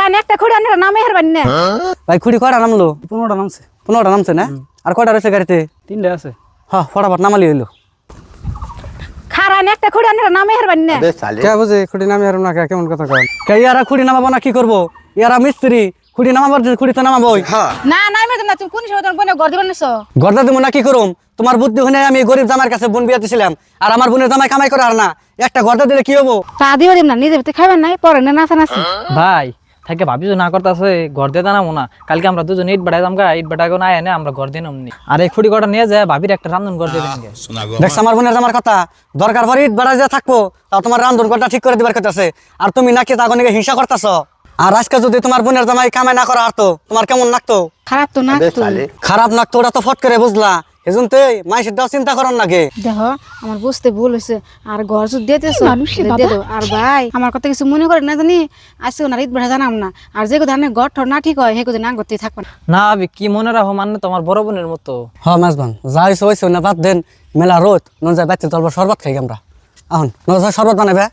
খারান একটা খুঁড়ি আনে নামে হারবান না ভাই খুঁড়ি কয়টা নামলো? 15টা নামছে। 15টা নামছে না? আর কয়টা রয়েছে গাড়িতে? 3টে আছে। হ্যাঁ ফটাফট নামালি হইলো। খারান একটা খুঁড়ি আনে নামে হারবান না কে বুঝে খুঁটি নামে হারুম না কেমন কথা কন? কে ইয়ারা খুঁড়ি নামাবো না কি করবো? ইয়ারা মিস্ত্রি, খুঁড়ি নামাবার খুঁড়ি তো নামাবোই। না নামে না তুমি কোন সময় তোমার বোনের ঘর দিবেন না গর্দা দেবো না কি করুম? তোমার বুদ্ধি শুনে আমি গরিব জামাইয়ের কাছে বোন বিয়ে দিছিলাম, আর আমার বোনের জামাই কামাই করে আর না, একটা গর্দা দিলে কি হবো? তা দিও দিম না নিজে ভিতরে খাইবেন নাই পরে না নাচা নাচি ভাই থাকে ভাবিছো না করতেছে ঘর দিয়ে জানাবো না, কালকে আমরা দুজন ইট বাড়াই যামগা, ইট বাড়াই না এনে আমরা ঘর দিয়ে নামনি, আর এই খুঁড়ি কটা নিয়ে যায় ভাবির একটা রান্ধন ঘর দিয়ে দেন। দেখছ আমার বোনের জামার কথা, দরকার পরে ইট বাড়া যা থাকবো তাও তোমার রান্ধন ঘরটা ঠিক করে দিবার কথা, আর তুমি নাকি তাকে হিংসা করতেছ। আর আজকে যদি তোমার বোনের জামাই কামাই না করা হারতো তোমার কেমন লাগতো? খারাপ তো না খারাপ লাগতো, ওটা তো ফট করে বুঝলা, এজন্য তো মাইসের চিন্তা করার লাগে। দেখো আমার বুঝতে ভুল হয়েছে, আর ঘর যদি দিতেছ দিয়ে দাও। আর ভাই আমার কথা কিছু মনে করে না জানি, আজকে ওনার ঈদ বেড়া জানাম না, আর যে কথা ঘর ঠর না ঠিক হয় সে কথা না করতে থাকবেন না ভাবি কি মনে রাখো, মানে তোমার বড় বোনের মতো। হ্যাঁ মাসবান যা হয়েছে হয়েছে না, বাদ দেন, মেলা রোদ নন যায় বাচ্চা চলবো, শরবত খাই আমরা এখন, শরবত বানাবে।